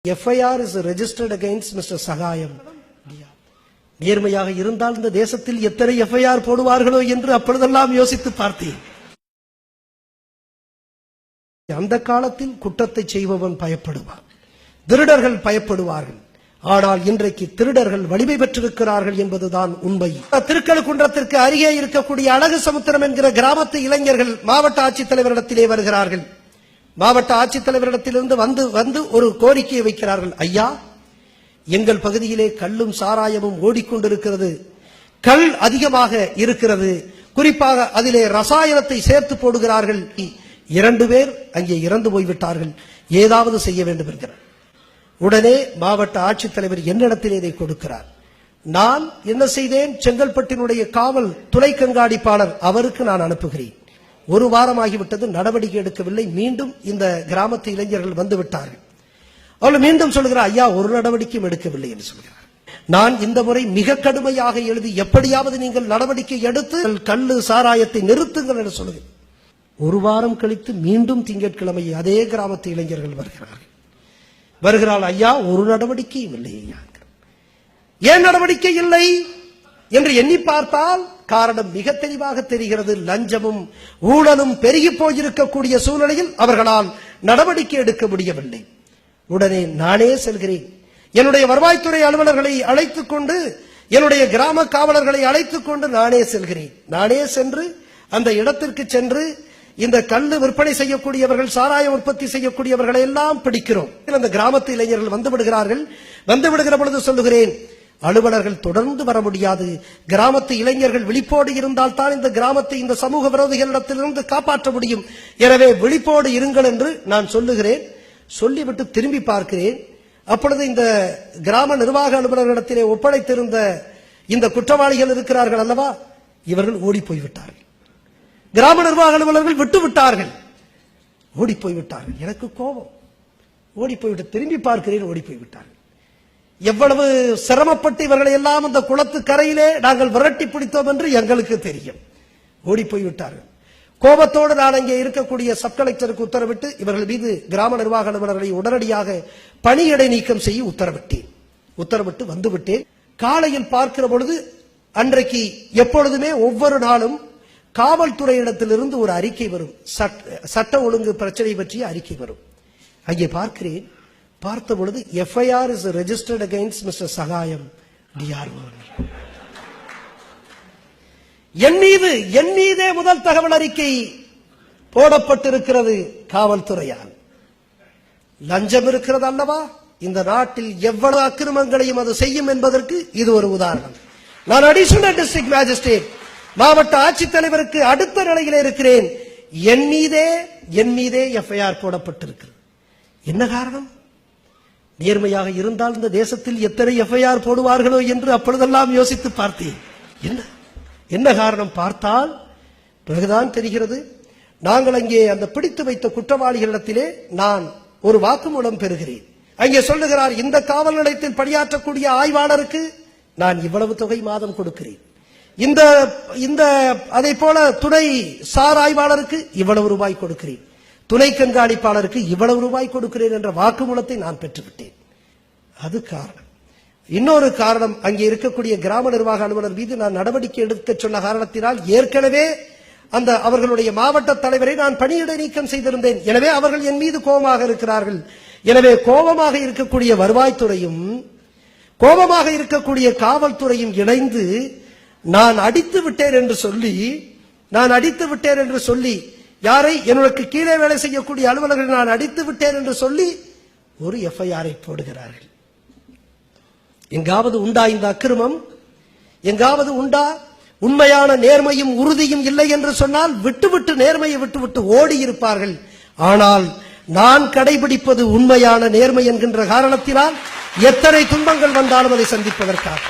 FIR is registered against Mr. Sagayam. நேர்மையாக இருந்தால் இந்த தேசத்தில் எத்தனை FIR போடுவார்களோ என்று அப்பொழுதெல்லாம் யோசித்து பார்த்தேன். அந்த காலத்தில் குற்றத்தை செய்பவன் பயப்படுவான், திருடர்கள் பயப்படுவார்கள். ஆனால் இன்றைக்கு திருடர்கள் வலிமை பெற்றிருக்கிறார்கள் என்பதுதான் உண்மை. திருக்கழுக்குன்றத்திற்கு அருகே இருக்கக்கூடிய அழகு சமுத்திரம் என்கிற கிராமத்து இளைஞர்கள் மாவட்ட ஆட்சித்தலைவரிடத்திலே வருகிறார்கள். மாவட்ட ஆட்சித்தலைவரிடத்திலிருந்து வந்து ஒரு கோரிக்கையை வைக்கிறார்கள். ஐயா, எங்கள் பகுதியிலே கல்லும் சாராயமும் ஓடிக்கொண்டிருக்கிறது, கல் அதிகமாக இருக்கிறது, குறிப்பாக அதிலே ரசாயனத்தை சேர்த்து போடுகிறார்கள். 2 பேர் அங்கே இறந்து போய்விட்டார்கள், ஏதாவது செய்ய வேண்டும் என்கிறார். உடனே மாவட்ட ஆட்சித்தலைவர் என்னிடத்திலே இதை கொடுக்கிறார். நான் என்ன செய்தேன், செங்கல்பட்டினுடைய காவல் துணை கண்காணிப்பாளர் அவருக்கு நான் அனுப்புகிறேன். 1 வாரமாகிவிட்டது, நடவடிக்கை எடுக்கவில்லை. மீண்டும் இந்த கிராமத்து இளைஞர்கள் வந்து விட்டார்கள். அவர்கள் மீண்டும் சொல்கிறார், ஐயா, ஒரு நடவடிக்கையும் எடுக்கவில்லை என்று சொல்கிறார். நான் இந்த முறை மிக கடுமையாக எழுதி எப்படியாவது நீங்கள் நடவடிக்கை எடுத்து கல்லு சாராயத்தை நிறுத்துங்கள் என்று சொல்லுங்கள். 1 வாரம் கழித்து மீண்டும் திங்கட்கிழமை அதே கிராமத்து இளைஞர்கள் வருகிறார்கள். ஐயா, ஒரு நடவடிக்கையும் இல்லை. ஏன் நடவடிக்கை இல்லை என்று எண்ணி பார்த்தால் காரணம் மிக தெளிவாக தெரிகிறது. லஞ்சமும் ஊழலும் பெருகி போயிருக்கக்கூடிய சூழ்நிலையில் அவர்களால் நடவடிக்கை எடுக்க முடியவில்லை. உடனே நானே செல்கிறேன், என்னுடைய வருவாய்த்துறை அலுவலர்களை அழைத்துக் கொண்டு, என்னுடைய கிராம காவலர்களை அழைத்துக் கொண்டு நானே செல்கிறேன். நானே சென்று அந்த இடத்திற்கு சென்று இந்த கல்லு விற்பனை செய்யக்கூடியவர்கள், சாராய உற்பத்தி செய்யக்கூடியவர்களை எல்லாம் பிடிக்கிறோம். அந்த கிராமத்து இளைஞர்கள் வந்து விடுகிறார்கள். வந்து விடுகிற பொழுது சொல்லுகிறேன், அலுவலர்கள் தொடர்ந்து வர முடியாது, கிராமத்து இளைஞர்கள் விழிப்போடு இருந்தால் தான் இந்த கிராமத்தை இந்த சமூக விரோதிகளிடத்திலிருந்து காப்பாற்ற முடியும். எனவே விழிப்போடு இருங்கள் என்று நான் சொல்லுகிறேன். சொல்லிவிட்டு திரும்பி பார்க்கிறேன். அப்பொழுது இந்த கிராம நிர்வாக அலுவலர்களிடத்திலே ஒப்படைத்திருந்த இந்த குற்றவாளிகள் இருக்கிறார்கள் அல்லவா, இவர்கள் ஓடி போய்விட்டார்கள். கிராம நிர்வாக அலுவலர்கள் விட்டு விட்டார்கள், ஓடி போய்விட்டார்கள். எனக்கு கோபம், ஓடி போய்விட்டு திரும்பி பார்க்கிறேன், ஓடி போய்விட்டார்கள். எவ்வளவு சிரமப்பட்டு இவர்களை எல்லாம் அந்த குளத்து கரையிலே நாங்கள் விரட்டி பிடித்தோம் என்று எங்களுக்கு தெரியும். ஓடி போய்விட்டார்கள். கோபத்தோடு நான் அங்கே இருக்கக்கூடிய சப் கலெக்டருக்கு உத்தரவிட்டு இவர்கள் மீது கிராம நிர்வாக அலுவலர்களை உடனடியாக பணியிடை நீக்கம் செய்ய உத்தரவிட்டு வந்துவிட்டேன். காலையில் பார்க்கிற பொழுது அன்றைக்கு எப்பொழுதுமே ஒவ்வொரு நாளும் காவல்துறையிடத்திலிருந்து ஒரு அறிக்கை வரும், சட்ட ஒழுங்கு பிரச்சனை பற்றிய அறிக்கை வரும். அங்கே பார்க்கிறேன். பார்த்த பொழுது FIR is registered against Mr. Sagayam, DRO. என் மீதே முதல் தகவல் அறிக்கை போடப்பட்டிருக்கிறது காவல்துறையால். லஞ்சம் இருக்கிறது அல்லவா, இந்த நாட்டில் எவ்வளவு அக்கிரமங்களையும் அது செய்யும் என்பதற்கு இது ஒரு உதாரணம். நான் அடிஷனல் டிஸ்ட்ரிக்ட் மேஜிஸ்ட்ரேட், மாவட்ட ஆட்சித்தலைவருக்கு அடுத்த நிலையில் இருக்கிறேன். என் மீதே FIR போடப்பட்டிருக்கிறது. என்ன காரணம்? நேர்மையாக இருந்தால் இந்த தேசத்தில் எத்தனை FIR போடுவார்களோ என்று அப்பொழுதெல்லாம் யோசித்து பார்த்தேன். என்ன காரணம் பார்த்தால் பிறகுதான் தெரிகிறது. நாங்கள் அங்கே அந்த பிடித்து வைத்த குற்றவாளிகளிடத்திலே நான் ஒரு வாக்குமூலம் பெறுகிறேன். அங்கே சொல்லுகிறார், இந்த காவல் நிலையத்தில் பணியாற்றக்கூடிய ஆய்வாளருக்கு நான் இவ்வளவு தொகை மாதம் கொடுக்கிறேன், இந்த அதை போல துணை சார் ஆய்வாளருக்கு இவ்வளவு ரூபாய் கொடுக்கிறேன், துணை கண்காணிப்பாளருக்கு இவ்வளவு ரூபாய் கொடுக்கிறேன் என்ற வாக்குமூலத்தை நான் பெற்றுவிட்டேன். அது காரணம். இன்னொரு காரணம், அங்கே இருக்கக்கூடிய கிராம நிர்வாக அலுவலர் மீது நான் நடவடிக்கை எடுக்க சொன்ன காரணத்தினால் ஏற்கனவே அந்த அவர்களுடைய மாவட்ட தலைவரை நான் பணியிடை நீக்கம் செய்திருந்தேன். எனவே அவர்கள் என் மீது கோபமாக இருக்கிறார்கள். எனவே கோபமாக இருக்கக்கூடிய வருவாய்த்துறையும் கோபமாக இருக்கக்கூடிய காவல்துறையும் இணைந்து நான் அடித்து விட்டேன் என்று சொல்லி யாரை, எனக்கு கீழே வேலை செய்யக்கூடிய அலுவலர்கள் நான் அடித்து விட்டேன் என்று சொல்லி ஒரு FIR போடுகிறார்கள். எங்காவது உண்டா இந்த அக்கிரமம்? எங்காவது உண்டா? உண்மையான நேர்மையும் உறுதியும் இல்லை என்று சொன்னால் விட்டுவிட்டு நேர்மையை விட்டுவிட்டு ஓடி இருப்பார்கள். ஆனால் நான் கடைபிடிப்பது உண்மையான நேர்மை என்கின்ற காரணத்தினால் எத்தனை துன்பங்கள் வந்தாலும் அதை சந்திப்பதற்காக.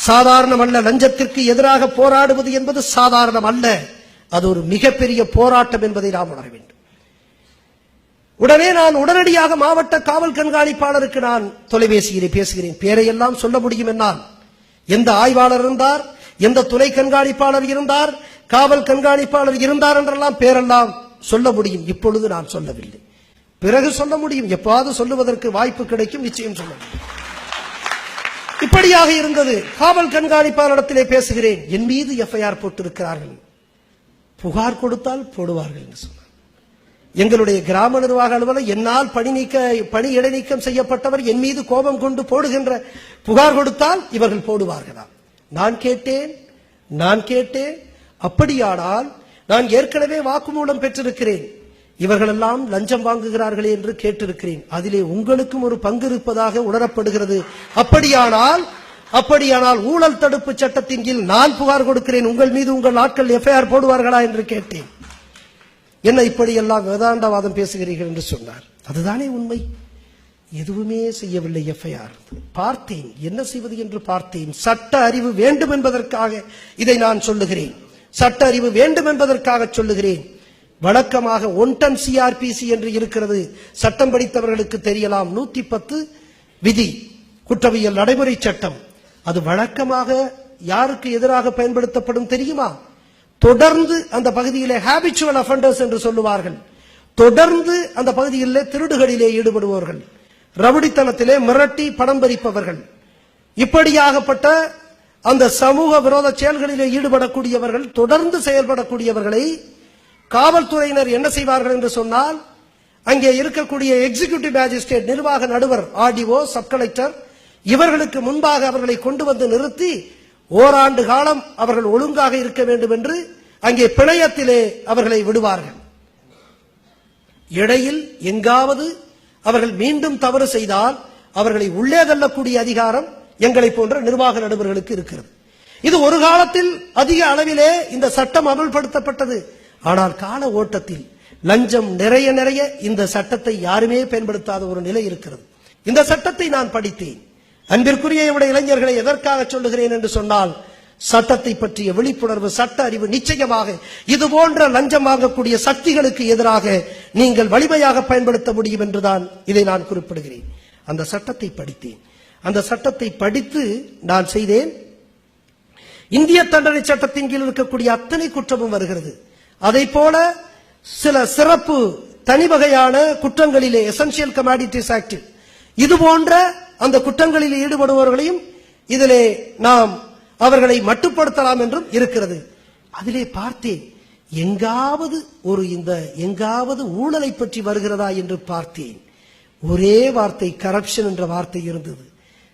சாதாரணம் அல்ல, லஞ்சத்திற்கு எதிராக போராடுவது என்பது சாதாரணம் அல்ல, அது ஒரு மிகப்பெரிய போராட்டம் என்பதை நாம் உணர வேண்டும். உடனே நான் உடனடியாக மாவட்ட காவல் கண்காணிப்பாளருக்கு நான் தொலைபேசியிலே பேசுகிறேன். பேரையெல்லாம் சொல்ல முடியும் என்னால். எந்த ஆய்வாளர் இருந்தார், எந்த துணை கண்காணிப்பாளர் இருந்தார், காவல் கண்காணிப்பாளர் இருந்தார் என்றெல்லாம் பேரெல்லாம் சொல்ல முடியும். இப்பொழுது நான் சொல்லவில்லை. பிறகு சொல்ல முடியும். எப்பாவது சொல்லுவதற்கு வாய்ப்பு கிடைக்கும், நிச்சயம் சொல்ல முடியும். இப்படியாக இருந்தது. காவல் கண்காணிப்பாளரிடத்திலே பேசுகிறேன். என் மீது எஃப்ஐஆர் போட்டிருக்கிறார்கள், புகார் கொடுத்தால் போடுவார்கள் என்று சொன்னார். எங்களுடைய கிராம நிர்வாக அலுவலர் என்னால் பணி இடைநீக்கம் செய்யப்பட்டவர் என் மீது கோபம் கொண்டு போடுகின்ற புகார் கொடுத்தால் இவர்கள் போடுவார்களா? நான் கேட்டேன். அப்படியானால் நான் ஏற்கனவே வாக்குமூலம் பெற்றிருக்கிறேன். இவர்களெல்லாம் லஞ்சம் வாங்குகிறார்களே என்று கேட்டிருக்கிறேன். அதிலே உங்களுக்கும் ஒரு பங்கு இருப்பதாக உணரப்படுகிறது. அப்படியானால் ஊழல் தடுப்பு சட்டத்தின் கீழ் நான் புகார் கொடுக்கிறேன். உங்கள் மீது உங்கள் ஆட்கள் எஃப்ஐஆர் போடுவார்களா என்று கேட்டேன். என்ன இப்படியெல்லாம் வேதாந்தவாதம் பேசுகிறீர்கள் என்று சொன்னார். அதுதானே உண்மை. எதுவுமே செய்யவில்லை. எஃப்ஐஆர் பார்த்தேன், என்ன செய்வது என்று பார்த்தேன். சட்ட அறிவு வேண்டும் என்பதற்காக இதை நான் சொல்லுகிறேன். சட்ட அறிவு வேண்டும் என்பதற்காக சொல்லுகிறேன். வழக்கமாக 1 டன் சிஆர்பிசி என்று இருக்கிறது. சட்டம் படித்தவர்களுக்கு தெரியலாம். 110 விதி, குற்றவியல் நடைமுறை சட்டம். அது வழக்கமாக யாருக்கு எதிராக பயன்படுத்தப்படும் தெரியுமா? தொடர்ந்து அந்த பகுதியிலே ஹாபிச்சுவல் அஃபெண்டர்ஸ் என்று சொல்லுவார்கள். தொடர்ந்து அந்த பகுதியிலே திருடுகளிலே ஈடுபடுபவர்கள், ரவுடித்தனத்திலே மிரட்டி பணம் பறிப்பவர்கள், இப்படியாகப்பட்ட அந்த சமூக விரோத செயல்களிலே ஈடுபடக்கூடியவர்கள், தொடர்ந்து செயல்படக்கூடியவர்களை காவல்துறையினர் என்ன செய்வார்கள் என்று சொன்னால், அங்கே இருக்கக்கூடிய எக்ஸிகியூட்டிவ் மேஜிஸ்ட்ரேட், நிர்வாக நடுவர், ஆர்டிஓ, சப் கலெக்டர், இவர்களுக்கு முன்பாக அவர்களை கொண்டு வந்து நிறுத்தி ஓராண்டு காலம் அவர்கள் ஒழுங்காக இருக்க வேண்டும் என்று அங்கே பிணையத்திலே அவர்களை விடுவார்கள். இடையில் எங்காவது அவர்கள் மீண்டும் தவறு செய்தால் அவர்களை உள்ளே தள்ளக்கூடிய அதிகாரம் எங்களை போன்ற நிர்வாக நடுவர்களுக்கு இருக்கிறது. இது ஒரு காலத்தில் அதிக அளவிலே இந்த சட்டம் அமல்படுத்தப்பட்டது. ஆனால் கால ஓட்டத்தில் லஞ்சம் நிறைய இந்த சட்டத்தை யாருமே பயன்படுத்தாத ஒரு நிலை இருக்கிறது. இந்த சட்டத்தை நான் படித்தேன். அன்பிற்குரிய இளைஞர்களை எதற்காக சொல்லுகிறேன் என்று சொன்னால், சட்டத்தை பற்றிய விழிப்புணர்வு, சட்ட அறிவு நிச்சயமாக இது போன்ற லஞ்சம் வாங்கக்கூடிய சக்திகளுக்கு எதிராக நீங்கள் வலிமையாக பயன்படுத்த முடியும் என்றுதான் இதை நான் குறிப்பிடுகிறேன். அந்த சட்டத்தை படித்தேன். அந்த சட்டத்தை படித்து நான் செய்தேன். இந்திய தண்டனை சட்டத்தின் கீழ் இருக்கக்கூடிய அத்தனை குற்றமும் வருகிறது. அதை போல சில சிறப்பு தனி வகையான குற்றங்களிலே, எசென்சியல் கமாடிட்டிஸ் ஆக்ட், இது போன்ற அந்த குற்றங்களில் ஈடுபடுபவர்களையும் இதிலே நாம் அவர்களை மட்டுப்படுத்தலாம் என்றும் இருக்கிறது. அதிலே பார்த்தேன், எங்காவது ஊழலை பற்றி வருகிறதா என்று பார்த்தேன். ஒரே வார்த்தை கரப்ஷன் என்ற வார்த்தை இருந்தது.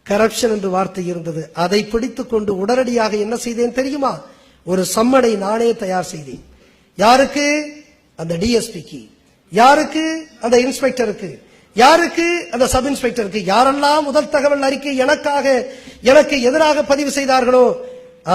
கரப்ஷன் என்ற வார்த்தை இருந்தது. அதை பிடித்துக் கொண்டு உடனடியாக என்ன செய்தேன் தெரியுமா? ஒரு சம்மனை நானே தயார் செய்தேன். யாருக்கு? அந்த டிஎஸ்பிக்கு. யாருக்கு? அந்த இன்ஸ்பெக்டருக்கு. யாருக்கு? அந்த சப் இன்ஸ்பெக்டருக்கு. யாரெல்லாம் முதல் தகவல் அறிக்கை எனக்கு எதிராக பதிவு செய்தார்களோ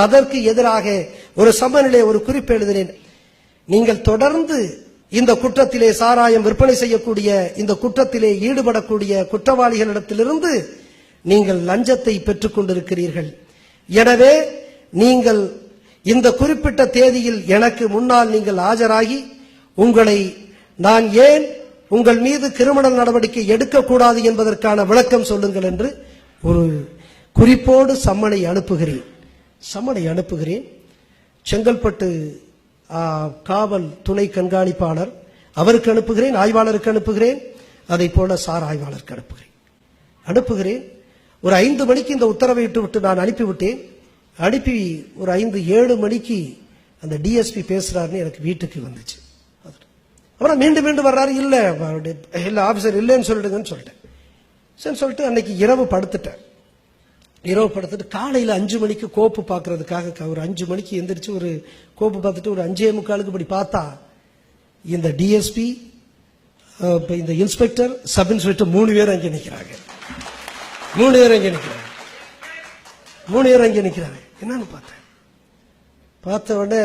அதற்கு எதிராக ஒரு சம்மனிலே ஒரு குறிப்பு எழுதினேன். நீங்கள் தொடர்ந்து இந்த குற்றத்திலே, சாராயம் விற்பனை செய்யக்கூடிய இந்த குற்றத்திலே ஈடுபடக்கூடிய குற்றவாளிகளிடத்திலிருந்து நீங்கள் லஞ்சத்தை பெற்றுக் கொண்டிருக்கிறீர்கள். எனவே நீங்கள் இந்த குறிப்பிட்ட தேதியில் எனக்கு முன்னால் நீங்கள் ஆஜராகி உங்களை நான் ஏன் உங்கள் மீது கிரிமினல் நடவடிக்கை எடுக்கக்கூடாது என்பதற்கான விளக்கம் சொல்லுங்கள் என்று ஒரு குறிப்போடு சம்மனை அனுப்புகிறேன். செங்கல்பட்டு காவல் துணை கண்காணிப்பாளர் அவருக்கு அனுப்புகிறேன், ஆய்வாளருக்கு அனுப்புகிறேன், அதை போல சார் ஆய்வாளருக்கு அனுப்புகிறேன். ஒரு 5 மணிக்கு இந்த உத்தரவை விட்டு நான் அனுப்பிவிட்டேன். அனுப்பி ஒரு 5-7 மணிக்கு அந்த டிஎஸ்பி பேசுறாருன்னு எனக்கு வீட்டுக்கு வந்துச்சு. அப்புறம் மீண்டும் வர்றாரு. இல்ல ஆபீசர் இல்லைன்னு சொல்லிட்டுங்கன்னு சொல்லிட்டேன். சரி சொல்லிட்டு அன்னைக்கு இரவு படுத்துட்டு காலையில 5 மணிக்கு கோப்பு பாக்குறதுக்காக ஒரு 5 மணிக்கு எந்திரிச்சு ஒரு கோப்பு பார்த்துட்டு ஒரு 5:45 இப்படி பார்த்தா இந்த டிஎஸ்பி, இந்த இன்ஸ்பெக்டர், சப் இன்ஸ்பெக்டர் 3 பேர் அங்கே நிற்கிறாங்க. 3 பேர் அங்கே நிற்கிறாங்க. என்னன்னு பார்த்த உடனே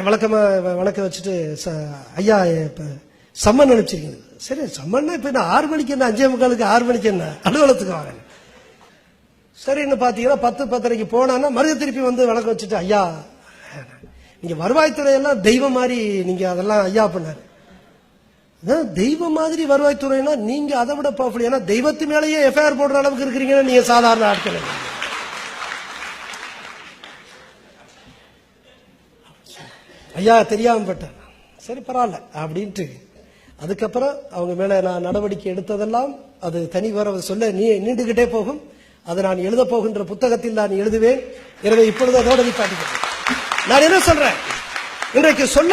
வழக்கம் வச்சுட்டு, ஐயா சம்மன் அனுப்பிச்சிருக்கீங்க. சரி சம்மன்னா இப்ப என்ன 6 மணிக்கு என்ன, 5:45 6 மணிக்கு என்ன, அலுவலகத்துக்கு வாங்க. சரின்னு பாத்தீங்கன்னா 10-10:30 போனான்னா மறுபடியும் திருப்பி வந்து வழக்கம் வச்சுட்டு, ஐயா நீங்க வருவாய்த்துறை எல்லாம் தெய்வம் மாதிரி நீங்க அதெல்லாம் ஐயா பண்ணாரு. தெய்வம் மாதிரி வருவாய்த்துறைனா நீங்க அதை விட பவர்ஃபுல். ஏன்னா தெய்வத்து மேலேயே எஃப்ஐஆர் போடுற அளவுக்கு இருக்கிறீங்கன்னா நீங்க சாதாரண ஆட்கள். ஐயா தெரியாம பட்டார். சரி பரவாயில்ல அப்படின்ட்டு அதுக்கப்புறம் அவங்க மேல நான் நடவடிக்கை எடுத்ததெல்லாம் அது தனி வர சொல்ல நீண்டுகிட்டே போகும். அது நான் எழுத போகின்ற புத்தகத்தில் நான் எழுதுவேன். எனவே இப்பொழுது அதோட நிப்பாட்டுகிறேன். நான் என்ன சொல்றேன், இன்றைக்கு சொல்ல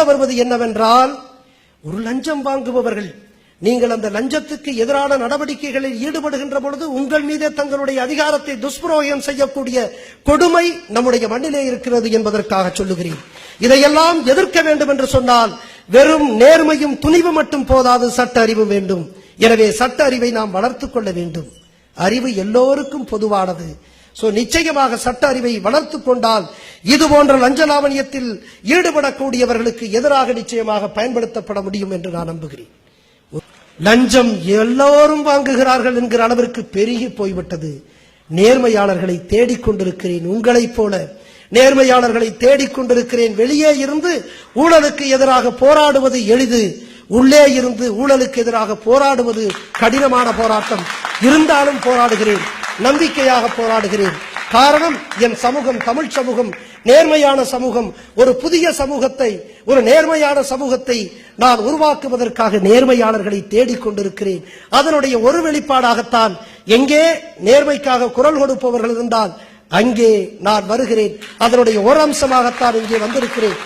வருவது என்னவென்றால் ஒரு லஞ்சம் வாங்குபவர்கள் நீங்கள் அந்த லஞ்சத்துக்கு எதிரான நடவடிக்கைகளில் ஈடுபடுகின்ற பொழுது உங்கள் மீதே தங்களுடைய அதிகாரத்தை துஷ்பிரயோகம் செய்யக்கூடிய கொடுமை நம்முடைய மண்ணிலே இருக்கிறது என்பதற்காக சொல்லுகிறேன். இதையெல்லாம் எதிர்க்க வேண்டும் என்று சொன்னால் வெறும் நேர்மையும் துணிவு மட்டும் போதாது, சட்ட அறிவு வேண்டும். எனவே சட்ட அறிவை நாம் வளர்த்துக் கொள்ள வேண்டும். அறிவு எல்லோருக்கும் பொதுவானது. நிச்சயமாக சட்ட அறிவை வளர்த்துக் கொண்டால் இது போன்ற லஞ்ச லாவணியத்தில் ஈடுபடக்கூடியவர்களுக்கு எதிராக நிச்சயமாக பயன்படுத்தப்பட முடியும் என்று நான் நம்புகிறேன். லஞ்சம் எல்லோரும் வாங்குகிறார்கள் என்கிற அளவிற்கு பெருகி போய்விட்டது. நேர்மையாளர்களை தேடிக்கொண்டிருக்கிறேன், உங்களைப் போல நேர்மையாளர்களை தேடிக்கொண்டிருக்கிறேன். வெளியே இருந்து ஊழலுக்கு எதிராக போராடுவது எளிது, உள்ளே இருந்து ஊழலுக்கு எதிராக போராடுவது கடினமான போராட்டம். இருந்தாலும் போராடுகிறேன், நம்பிக்கையாக போராடுகிறேன். காரணம், என் சமூகம் தமிழ் சமூகம், நேர்மையான சமூகம். ஒரு புதிய சமூகத்தை, ஒரு நேர்மையான சமூகத்தை நான் உருவாக்குவதற்காக நேர்மையாளர்களை தேடிக்கொண்டிருக்கிறேன். அதனுடைய ஒரு வெளிப்பாடாகத்தான் எங்கே நேர்மைக்காக குரல் கொடுப்பவர்கள் இருந்தால் அங்கே நான் வருகிறேன். அதனுடைய ஒரு அம்சமாகத்தான் இங்கே வந்திருக்கிறேன்.